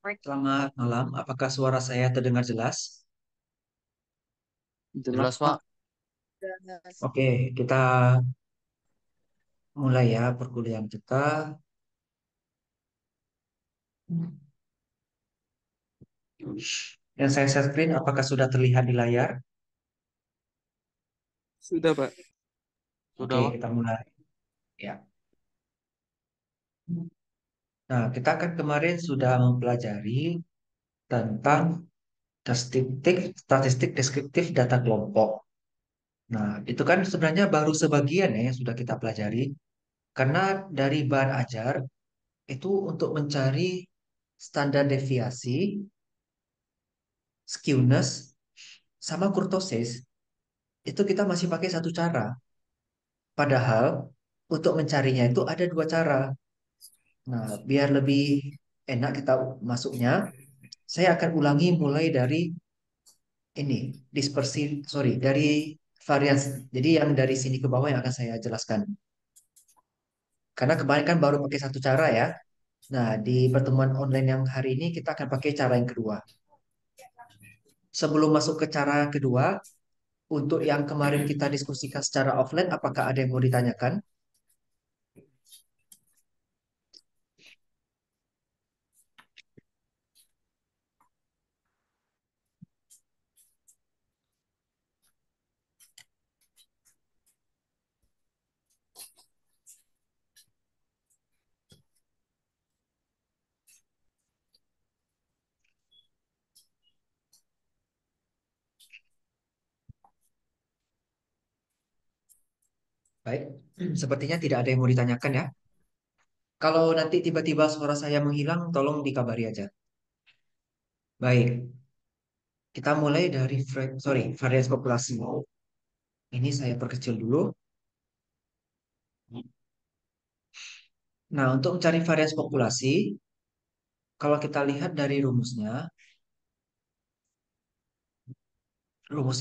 Selamat malam, apakah suara saya terdengar jelas? Jelas, Pak. Oke, kita mulai ya perkuliahan kita. Yang saya share screen, apakah sudah terlihat di layar? Sudah, Pak. Oke, Sudah, Pak. kita mulai. Ya. Nah, kita kan kemarin sudah mempelajari tentang statistik deskriptif data kelompok. Nah, itu kan sebenarnya baru sebagian ya yang sudah kita pelajari. Karena dari bahan ajar itu untuk mencari standar deviasi, skewness, sama kurtosis, itu kita masih pakai satu cara. Padahal untuk mencarinya itu ada dua cara. Nah, biar lebih enak kita masuknya, saya akan ulangi mulai dari ini, dari varians. Jadi yang dari sini ke bawah yang akan saya jelaskan. Karena kemarin kan baru pakai satu cara ya. Nah, di pertemuan online yang hari ini kita akan pakai cara yang kedua. Sebelum masuk ke cara yang kedua, untuk yang kemarin kita diskusikan secara offline, apakah ada yang mau ditanyakan? Baik, sepertinya tidak ada yang mau ditanyakan ya. Kalau nanti tiba-tiba suara saya menghilang, tolong dikabari aja. Baik, kita mulai dari varians populasi. Ini saya perkecil dulu. Nah, untuk mencari varians populasi, kalau kita lihat dari rumusnya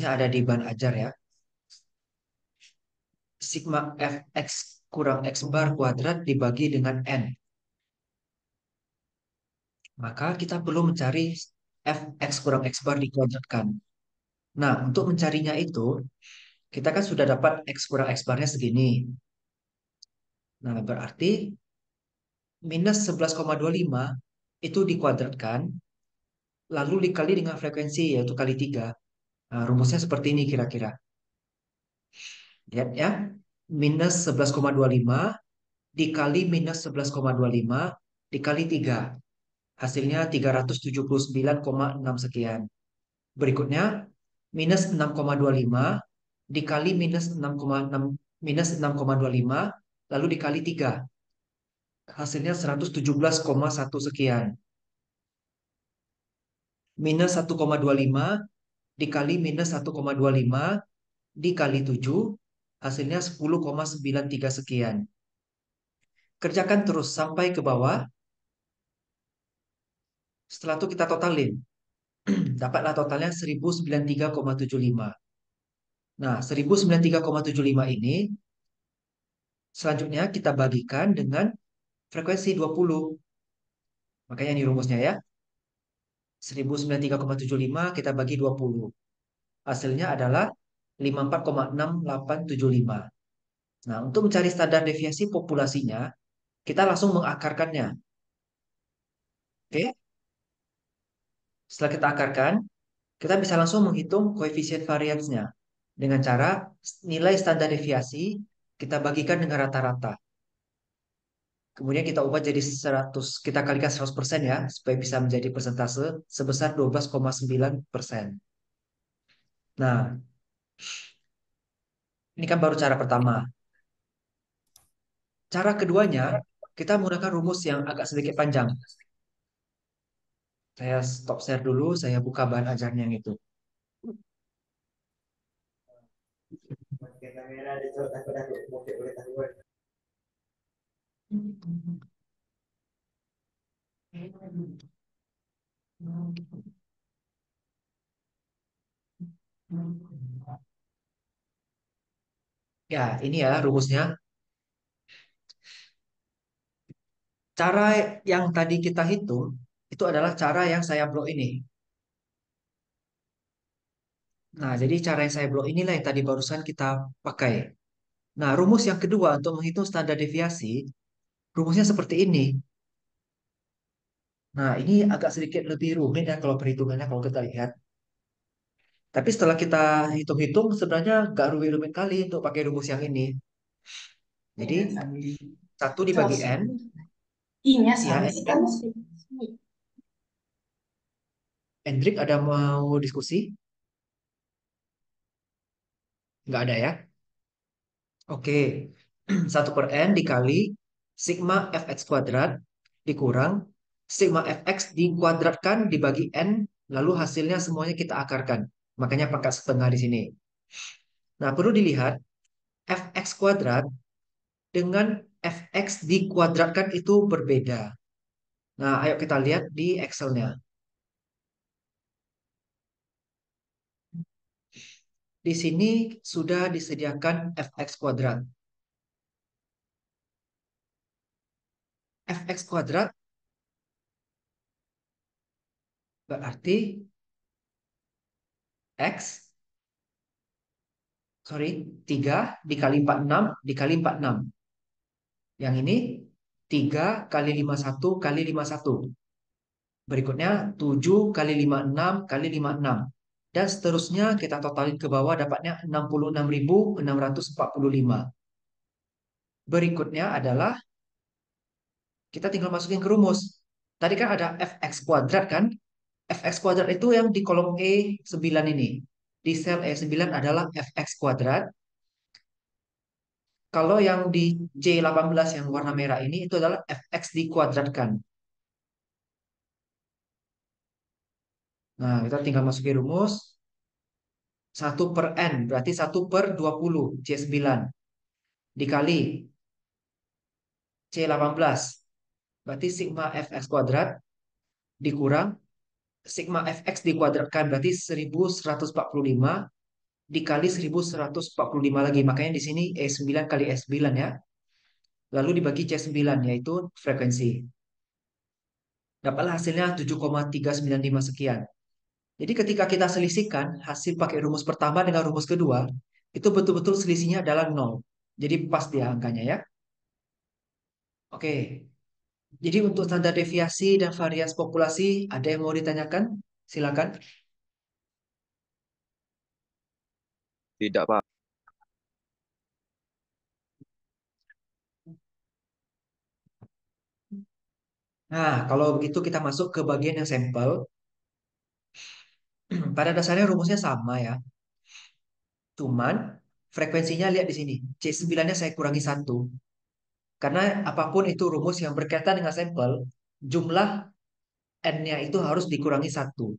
ada di ban ajar ya. Sigma fx kurang x bar kuadrat dibagi dengan n. Maka kita perlu mencari fx kurang x bar dikuadratkan. Nah, untuk mencarinya itu, kita kan sudah dapat x kurang x barnya segini. Nah, berarti minus 11,25 itu dikuadratkan, lalu dikali dengan frekuensi, yaitu kali 3. Nah, rumusnya seperti ini kira-kira. Lihat ya, minus 11,25 dikali minus 11,25 dikali 3. Hasilnya 379,6 sekian. Berikutnya, minus 6,25 dikali minus 6,25 lalu dikali 3. Hasilnya 117,1 sekian. Minus 1,25 dikali minus 1,25 dikali 7, hasilnya 10,93 sekian. Kerjakan terus sampai ke bawah. Setelah itu kita totalin. Dapatlah totalnya 1093,75. Nah, 1093,75 ini selanjutnya kita bagikan dengan frekuensi 20. Makanya ini rumusnya ya. 1093,75 kita bagi 20. Hasilnya adalah 54,6875. Nah, untuk mencari standar deviasi populasinya, kita langsung mengakarkannya. Oke? Setelah kita akarkan, kita bisa langsung menghitung koefisien variansnya dengan cara nilai standar deviasi kita bagikan dengan rata-rata. Kemudian kita ubah jadi 100, kita kalikan 100% ya, supaya bisa menjadi persentase sebesar 12,9%. Nah, ini kan baru cara pertama. Cara keduanya, kita menggunakan rumus yang agak sedikit panjang. Saya stop share dulu, saya buka bahan ajarnya yang itu. Ya, ini ya rumusnya. Cara yang tadi kita hitung itu adalah cara yang saya blok ini. Nah, jadi cara yang saya blok inilah yang tadi barusan kita pakai. Nah, rumus yang kedua untuk menghitung standar deviasi, rumusnya seperti ini. Nah, ini agak sedikit lebih rumit ya kalau perhitungannya kalau kita lihat. Tapi setelah kita hitung-hitung, sebenarnya nggak rumit-rumit kali untuk pakai rumus yang ini. Jadi, satu dibagi N, ya, Hendrik. Hendrik ada mau diskusi? Nggak ada ya? Oke, satu per N dikali sigma fx kuadrat dikurang sigma fx dikuadratkan dibagi N, lalu hasilnya semuanya kita akarkan. Makanya pangkat setengah di sini. Nah, perlu dilihat fx kuadrat dengan fx dikuadratkan itu berbeda. Nah, ayo kita lihat di Excel-nya. Di sini sudah disediakan fx kuadrat. Fx kuadrat berarti X, sorry, 3 dikali 46 dikali 46. Yang ini 3 kali 51 kali 51. Berikutnya 7 kali 56 kali 56. Dan seterusnya kita totalin ke bawah dapatnya 66.645. Berikutnya adalah kita tinggal masukin ke rumus. Tadi kan ada fx kuadrat kan? Fx kuadrat itu yang di kolom E9 ini. Di sel E9 adalah fx kuadrat. Kalau yang di C18 yang warna merah ini itu adalah fx dikuadratkan. Nah, kita tinggal masukin rumus. Satu per N berarti satu per 20 C9 dikali C18 berarti sigma fx kuadrat dikurang sigma fx dikuadratkan berarti 1145 dikali 1145 lagi. Makanya di sini E9 kali E9 ya. Lalu dibagi C9 yaitu frekuensi. Dapatlah hasilnya 7,395 sekian. Jadi ketika kita selisihkan hasil pakai rumus pertama dengan rumus kedua, itu betul-betul selisihnya adalah nol. Jadi pas dia angkanya ya. Oke, jadi untuk standar deviasi dan varians populasi, ada yang mau ditanyakan? Silakan. Tidak, Pak. Nah, kalau begitu kita masuk ke bagian yang sampel. Pada dasarnya rumusnya sama ya. Cuman frekuensinya lihat di sini. C9-nya saya kurangi satu. Karena apapun itu rumus yang berkaitan dengan sampel, jumlah N-nya itu harus dikurangi satu.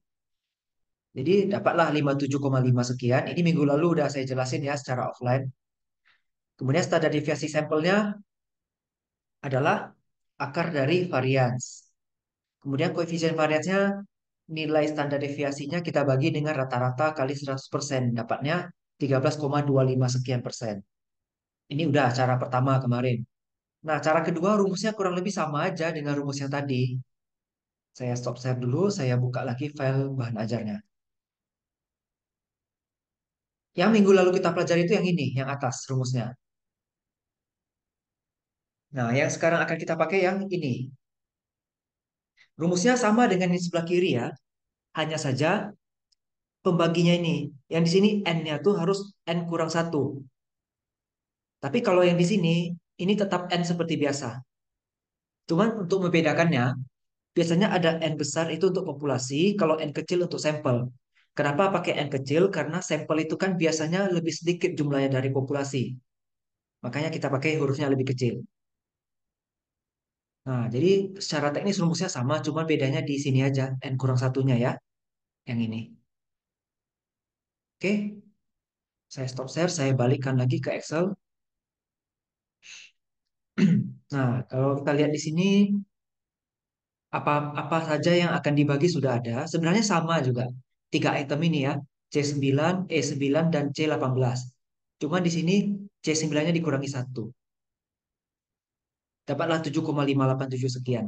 Jadi dapatlah 57,5 sekian. Ini minggu lalu udah saya jelasin ya secara offline. Kemudian standar deviasi sampelnya adalah akar dari varians. Kemudian koefisien variansnya nilai standar deviasinya kita bagi dengan rata-rata kali 100%. Dapatnya 13,25 sekian persen. Ini udah cara pertama kemarin. Nah, cara kedua rumusnya kurang lebih sama aja dengan rumus yang tadi. Saya stop share dulu, saya buka lagi file bahan ajarnya. Yang minggu lalu kita pelajari itu yang ini, yang atas rumusnya. Nah, yang sekarang akan kita pakai yang ini. Rumusnya sama dengan yang sebelah kiri ya, hanya saja pembaginya ini. Yang di sini N-nya tuh harus N kurang satu. Tapi kalau yang di sini, ini tetap N seperti biasa. Cuman untuk membedakannya, biasanya ada N besar itu untuk populasi, kalau N kecil untuk sampel. Kenapa pakai N kecil? Karena sampel itu kan biasanya lebih sedikit jumlahnya dari populasi. Makanya kita pakai hurufnya lebih kecil. Nah, jadi secara teknis rumusnya sama, cuma bedanya di sini aja, N kurang satunya ya, yang ini. Oke, saya stop share, saya balikkan lagi ke Excel. Nah, kalau kita lihat di sini, apa saja yang akan dibagi sudah ada. Sebenarnya sama juga. Tiga item ini ya, C9, E9, dan C18. Cuma di sini C9-nya dikurangi satu. Dapatlah 7,587 sekian.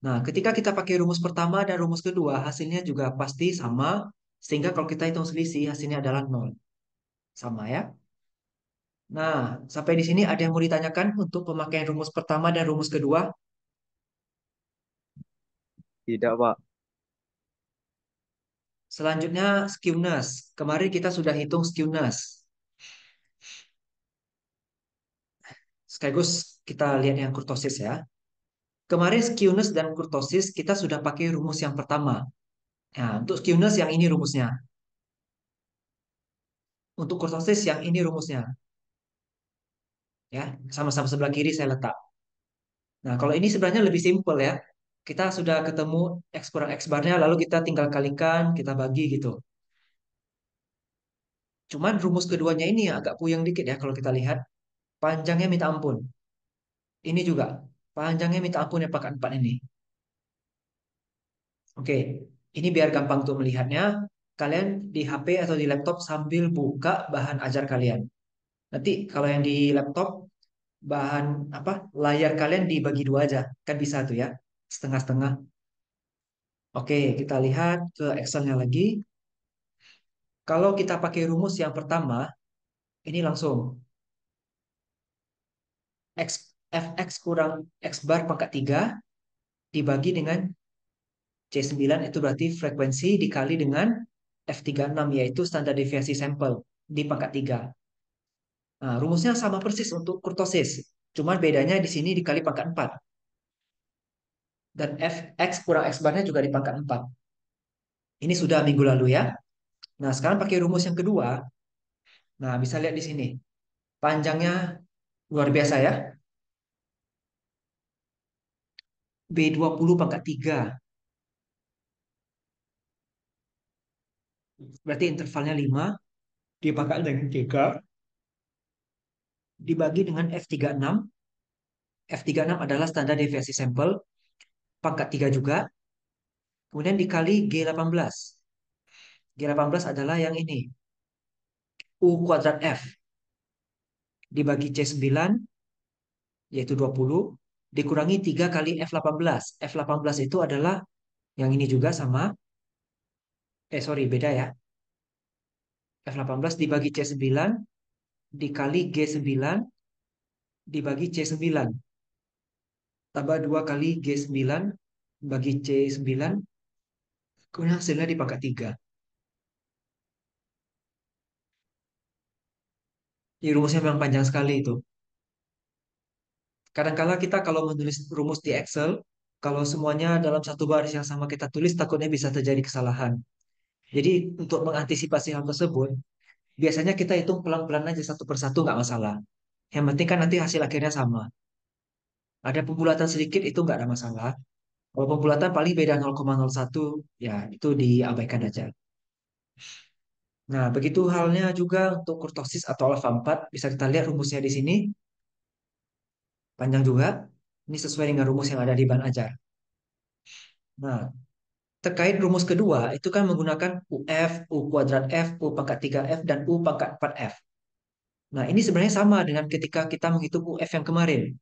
Nah, ketika kita pakai rumus pertama dan rumus kedua, hasilnya juga pasti sama. Sehingga kalau kita hitung selisih, hasilnya adalah nol. Sama ya. Nah, sampai di sini ada yang mau ditanyakan untuk pemakaian rumus pertama dan rumus kedua? Tidak, Pak. Selanjutnya, skewness. Kemarin kita sudah hitung skewness. Sekaligus kita lihat yang kurtosis ya. Kemarin skewness dan kurtosis kita sudah pakai rumus yang pertama. Nah, untuk skewness yang ini rumusnya. Untuk kurtosis yang ini rumusnya. Ya, sama-sama sebelah kiri saya letak. Nah, kalau ini sebenarnya lebih simpel ya. Kita sudah ketemu X kurang X barnya, lalu kita tinggal kalikan, kita bagi gitu. Cuman rumus keduanya ini agak puyeng dikit ya kalau kita lihat. Panjangnya minta ampun. Ini juga. Panjangnya minta ampun yang pangkat 4 ini. Oke, ini biar gampang untuk melihatnya. Kalian di HP atau di laptop sambil buka bahan ajar kalian. Nanti kalau yang di laptop, bahan apa layar kalian dibagi dua aja. Kan bisa tuh ya, setengah-setengah. Oke, kita lihat ke Excelnya lagi. Kalau kita pakai rumus yang pertama, ini langsung X, fx kurang X bar pangkat 3 dibagi dengan C9 itu berarti frekuensi dikali dengan F36 yaitu standar deviasi sampel di pangkat 3. Nah, rumusnya sama persis untuk kurtosis. Cuman bedanya di sini dikali pangkat 4. Dan fx kurang X barnya juga di pangkat 4. Ini sudah minggu lalu ya. Nah, sekarang pakai rumus yang kedua. Nah, bisa lihat di sini. Panjangnya luar biasa ya. B20 pangkat 3. Berarti intervalnya 5 dipangkat dengan 3 dibagi dengan F36. F36 adalah standar deviasi sampel pangkat 3 juga. Kemudian dikali G18. G18 adalah yang ini. U kuadrat F dibagi C9 yaitu 20 dikurangi 3 kali F18. F18 itu adalah yang ini juga sama. Sorry, beda ya. F18 dibagi C9 dikali G9 dibagi C9. Tambah 2 kali G9 bagi C9. Kemudian hasilnya dipangkat 3. Ini rumusnya memang panjang sekali itu. Kadang-kala kita kalau menulis rumus di Excel, kalau semuanya dalam satu baris yang sama kita tulis, takutnya bisa terjadi kesalahan. Jadi untuk mengantisipasi hal tersebut, biasanya kita hitung pelan-pelan aja satu persatu nggak masalah. Yang penting kan nanti hasil akhirnya sama. Ada pembulatan sedikit itu nggak ada masalah. Kalau pembulatan paling beda 0,01, ya itu diabaikan aja. Nah, begitu halnya juga untuk kurtosis atau alfa 4, bisa kita lihat rumusnya di sini, panjang juga. Ini sesuai dengan rumus yang ada di ban ajar. Nah, terkait rumus kedua, itu kan menggunakan UF, U kuadrat F, U pangkat 3F, dan U pangkat 4F. Nah, ini sebenarnya sama dengan ketika kita menghitung UF yang kemarin.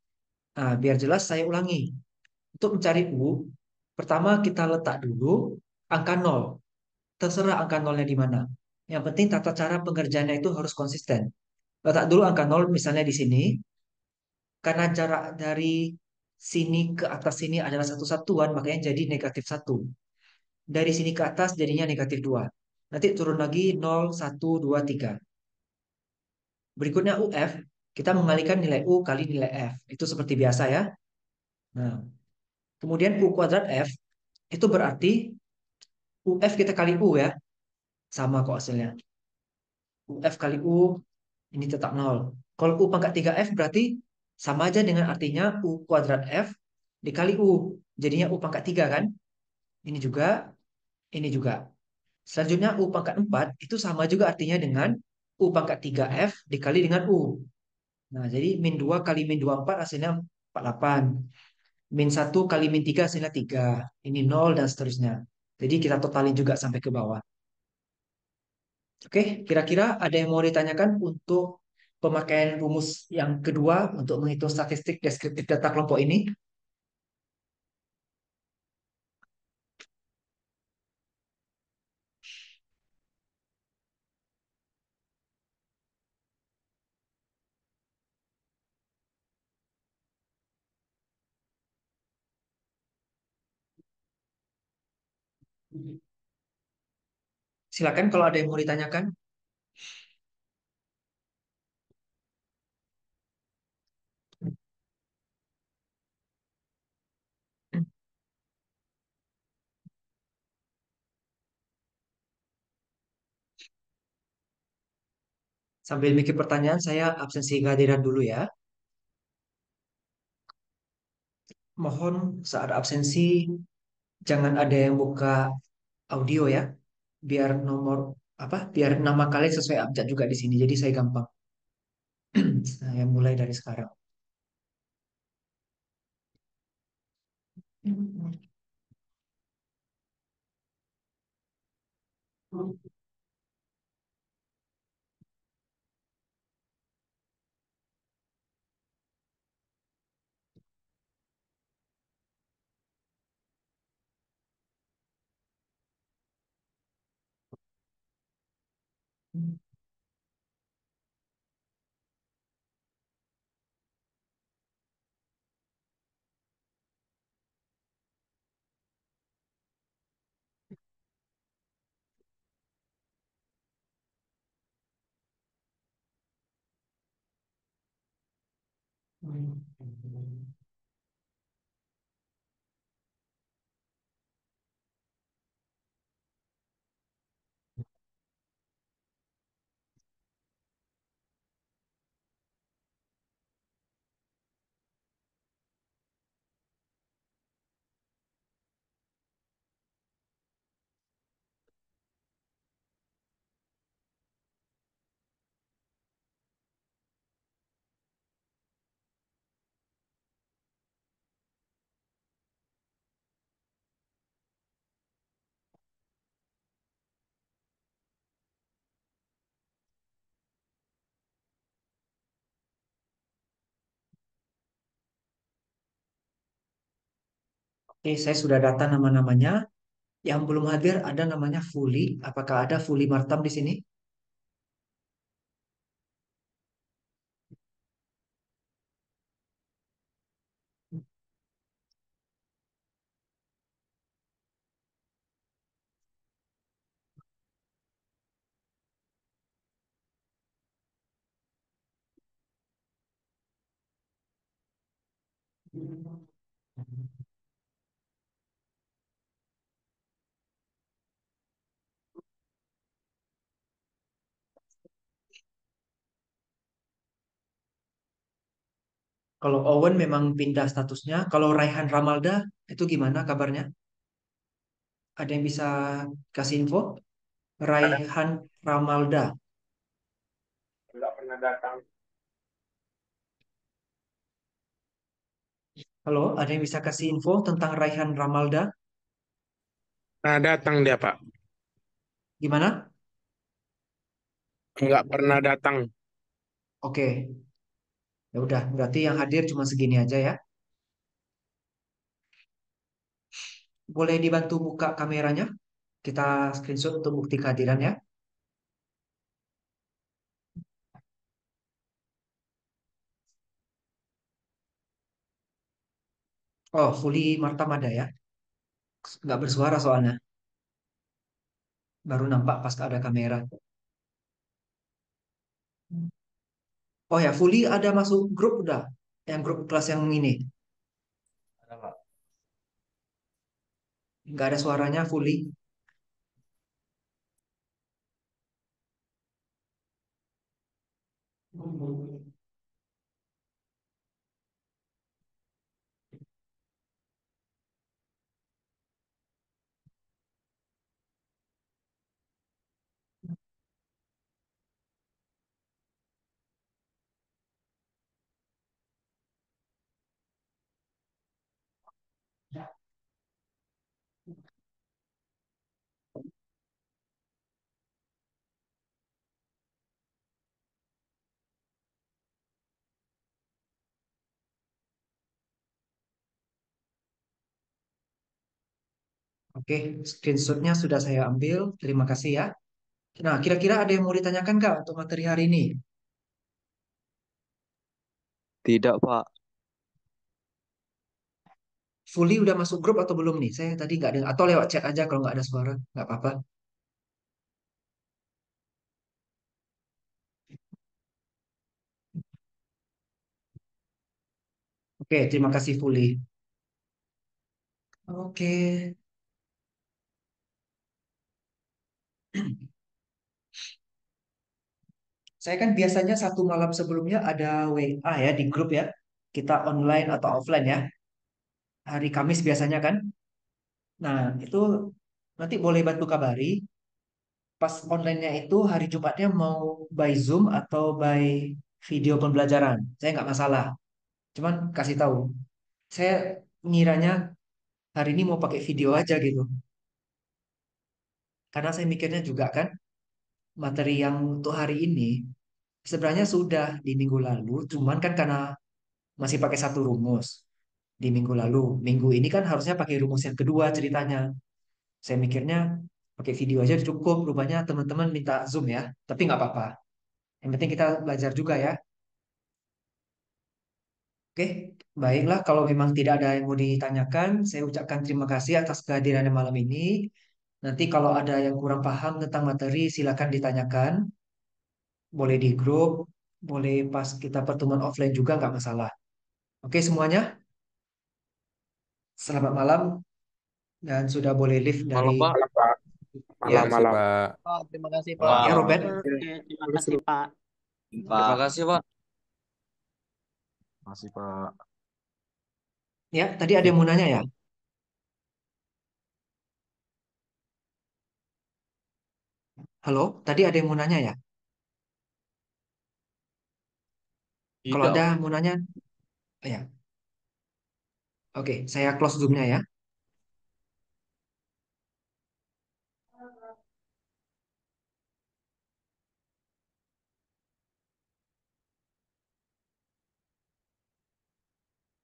Nah, biar jelas saya ulangi. Untuk mencari U, pertama kita letak dulu angka 0. Terserah angka nolnya di mana. Yang penting tata cara pengerjaannya itu harus konsisten. Letak dulu angka 0 misalnya di sini. Karena jarak dari sini ke atas sini adalah satu satuan, makanya jadi negatif 1. Dari sini ke atas jadinya negatif 2. Nanti turun lagi 0, 1, 2, 3. Berikutnya UF, kita mengalihkan nilai U kali nilai F. Itu seperti biasa ya. Nah, kemudian U kuadrat F, itu berarti UF kita kali U ya. Sama kok hasilnya. UF kali U, ini tetap 0. Kalau U pangkat 3F berarti sama aja dengan artinya U kuadrat F dikali U. Jadinya U pangkat 3 kan? Ini juga, ini juga. Selanjutnya U pangkat 4 itu sama juga artinya dengan U pangkat 3F dikali dengan U. Nah, jadi min 2 kali min 24 hasilnya 48. Min 1 kali min 3 hasilnya 3. Ini 0 dan seterusnya. Jadi kita totalin juga sampai ke bawah. Oke, kira-kira ada yang mau ditanyakan untuk pemakaian rumus yang kedua untuk menghitung statistik deskriptif data kelompok ini. Silakan kalau ada yang mau ditanyakan. Sambil mikir pertanyaan, saya absensi kehadiran dulu ya. Mohon saat absensi jangan ada yang buka audio ya. Biar nomor apa? Biar nama kalian sesuai abjad juga di sini. Jadi saya gampang. Saya mulai dari sekarang. Oke, saya sudah data nama-namanya. Yang belum hadir ada namanya Fuli. Apakah ada Fuli Martam di sini? Kalau Owen memang pindah statusnya. Kalau Raihan Ramalda itu gimana kabarnya? Ada yang bisa kasih info? Raihan Ramalda. Nggak pernah datang. Halo, ada yang bisa kasih info tentang Raihan Ramalda? Pernah datang dia, Pak. Gimana? Nggak pernah datang. Oke, ya udah. Berarti yang hadir cuma segini aja ya. Boleh dibantu buka kameranya? Kita screenshot untuk bukti kehadiran ya. Oh, Fuli Martam ada ya. Nggak bersuara soalnya. Baru nampak pas ada kamera. Oh ya, Fuli ada masuk grup udah. Yang grup kelas yang ini. Ada, Pak. Nggak ada suaranya Fuli. Oke, screenshotnya sudah saya ambil. Terima kasih ya. Nah, kira-kira ada yang mau ditanyakan nggak untuk materi hari ini? Tidak, Pak. Fully udah masuk grup atau belum nih? Saya tadi nggak dengar. Atau lewat chat aja kalau nggak ada suara. Nggak apa-apa. Oke, terima kasih Fully. Oke. Saya kan biasanya satu malam sebelumnya ada WA ya di grup ya. Kita online atau offline ya. Hari Kamis biasanya kan. Nah, itu nanti boleh bantu kabari. Pas online-nya itu hari Jumatnya mau by Zoom atau by video pembelajaran. Saya nggak masalah. Cuman kasih tahu. Saya ngiranya hari ini mau pakai video aja gitu. Karena saya mikirnya juga kan materi yang untuk hari ini sebenarnya sudah di minggu lalu. Cuman kan karena masih pakai satu rumus di minggu lalu. Minggu ini kan harusnya pakai rumus yang kedua ceritanya. Saya mikirnya pakai video aja cukup. Rupanya teman-teman minta Zoom ya. Tapi nggak apa-apa. Yang penting kita belajar juga ya. Oke, baiklah. Kalau memang tidak ada yang mau ditanyakan, saya ucapkan terima kasih atas kehadirannya malam ini. Nanti kalau ada yang kurang paham tentang materi, silakan ditanyakan. Boleh di grup, boleh pas kita pertemuan offline juga nggak masalah. Oke semuanya, selamat malam dan sudah boleh live Malam, dari Pak. Malam, Pak. Terima ya, kasih, Malam-malam. Pak. Pak, terima kasih Pak. ya Malam. Robert. Oke, terima kasih Pak. Terima Pak. kasih, Pak. Masih, Pak. Ya, tadi ada yang mau nanya ya. Halo, tadi ada yang mau nanya ya. Kalau Tidak, ada Pak. mau nanya, ya. Oke, saya close zoomnya ya.